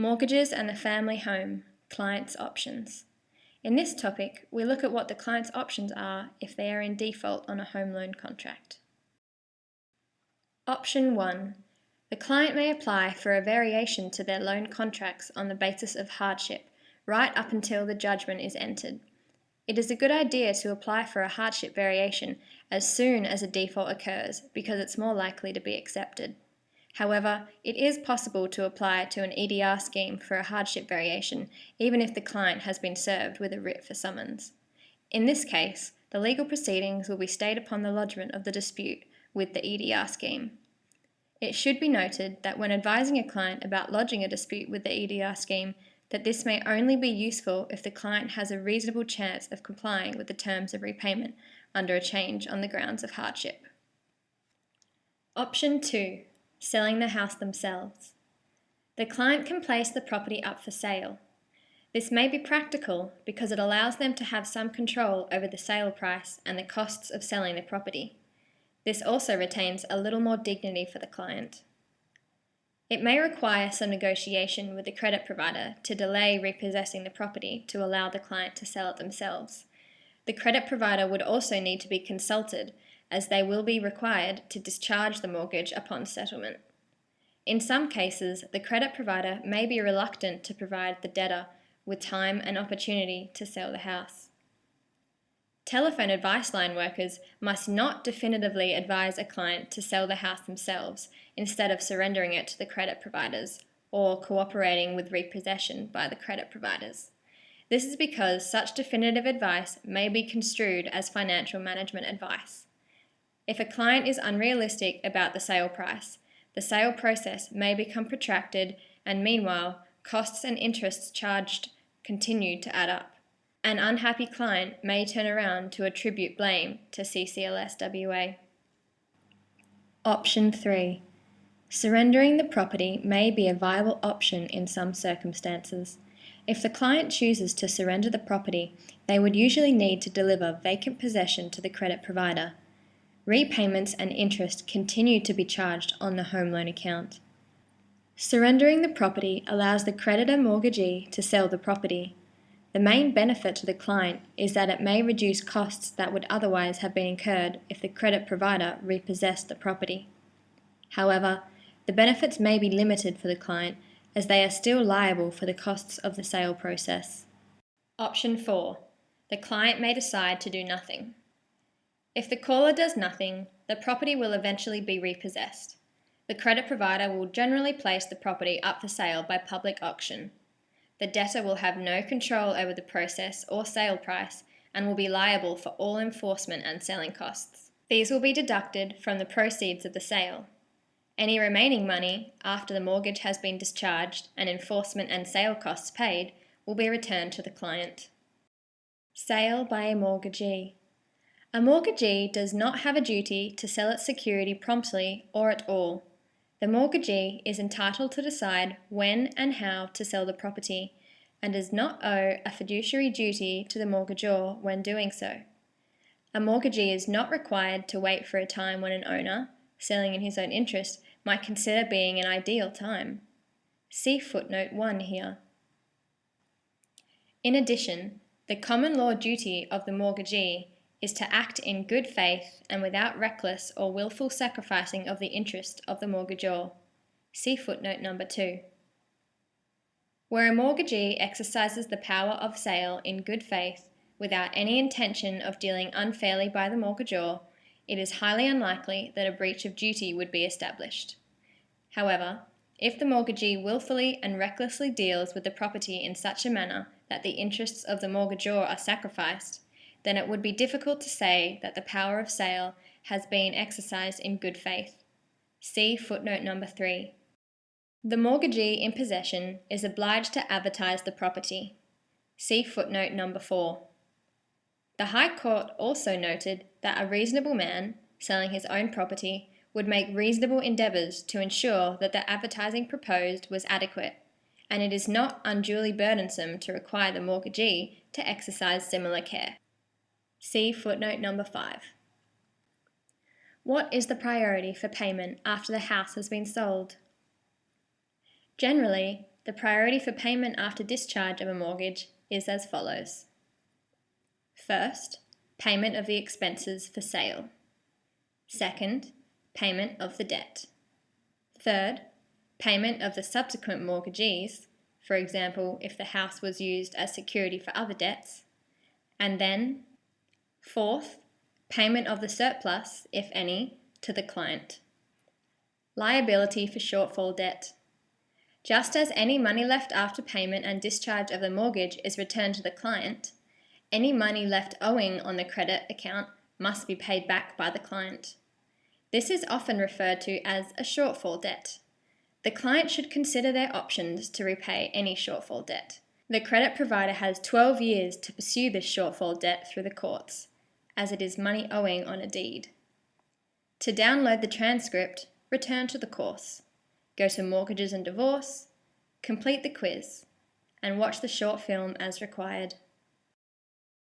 Mortgages and the family home, client's options. In this topic, we look at what the client's options are if they are in default on a home loan contract. Option 1. The client may apply for a variation to their loan contracts on the basis of hardship, right up until the judgment is entered. It is a good idea to apply for a hardship variation as soon as a default occurs because it's more likely to be accepted. However, it is possible to apply to an EDR scheme for a hardship variation even if the client has been served with a writ for summons. In this case, the legal proceedings will be stayed upon the lodgement of the dispute with the EDR scheme. It should be noted that when advising a client about lodging a dispute with the EDR scheme, that this may only be useful if the client has a reasonable chance of complying with the terms of repayment under a change on the grounds of hardship. Option 2. Selling the house themselves. The client can place the property up for sale. This may be practical because it allows them to have some control over the sale price and the costs of selling the property. This also retains a little more dignity for the client. It may require some negotiation with the credit provider to delay repossessing the property to allow the client to sell it themselves. The credit provider would also need to be consulted, as they will be required to discharge the mortgage upon settlement. In some cases, the credit provider may be reluctant to provide the debtor with time and opportunity to sell the house. Telephone advice line workers must not definitively advise a client to sell the house themselves instead of surrendering it to the credit providers or cooperating with repossession by the credit providers. This is because such definitive advice may be construed as financial management advice. If a client is unrealistic about the sale price, the sale process may become protracted and meanwhile, costs and interests charged continue to add up. An unhappy client may turn around to attribute blame to CCLSWA. Option 3. Surrendering the property may be a viable option in some circumstances. If the client chooses to surrender the property, they would usually need to deliver vacant possession to the credit provider. Repayments and interest continue to be charged on the home loan account. Surrendering the property allows the creditor mortgagee to sell the property. The main benefit to the client is that it may reduce costs that would otherwise have been incurred if the credit provider repossessed the property. However, the benefits may be limited for the client as they are still liable for the costs of the sale process. Option 4. The client may decide to do nothing. If the caller does nothing, the property will eventually be repossessed. The credit provider will generally place the property up for sale by public auction. The debtor will have no control over the process or sale price and will be liable for all enforcement and selling costs. These will be deducted from the proceeds of the sale. Any remaining money, after the mortgage has been discharged and enforcement and sale costs paid, will be returned to the client. Sale by a mortgagee. A mortgagee does not have a duty to sell its security promptly or at all. The mortgagee is entitled to decide when and how to sell the property and does not owe a fiduciary duty to the mortgagor when doing so. A mortgagee is not required to wait for a time when an owner, selling in his own interest, might consider being an ideal time. See footnote 1 here. In addition, the common law duty of the mortgagee is to act in good faith and without reckless or willful sacrificing of the interest of the mortgagor. See footnote number 2. Where a mortgagee exercises the power of sale in good faith without any intention of dealing unfairly by the mortgagor, it is highly unlikely that a breach of duty would be established. However, if the mortgagee willfully and recklessly deals with the property in such a manner that the interests of the mortgagor are sacrificed, then it would be difficult to say that the power of sale has been exercised in good faith. See footnote number 3. The mortgagee in possession is obliged to advertise the property. See footnote number 4. The High Court also noted that a reasonable man, selling his own property, would make reasonable endeavours to ensure that the advertising proposed was adequate, and it is not unduly burdensome to require the mortgagee to exercise similar care. See footnote number 5. What is the priority for payment after the house has been sold? Generally, The priority for payment after discharge of a mortgage is as follows. First, payment of the expenses for sale. Second, payment of the debt. Third, payment of the subsequent mortgagees, for example, if the house was used as security for other debts. And then, fourth, payment of the surplus, if any, to the client. Liability for shortfall debt. Just as any money left after payment and discharge of the mortgage is returned to the client, any money left owing on the credit account must be paid back by the client. This is often referred to as a shortfall debt. The client should consider their options to repay any shortfall debt. The credit provider has 12 years to pursue this shortfall debt through the courts, as it is money owing on a deed. To download the transcript, return to the course, go to Mortgages and Divorce, complete the quiz, and watch the short film as required.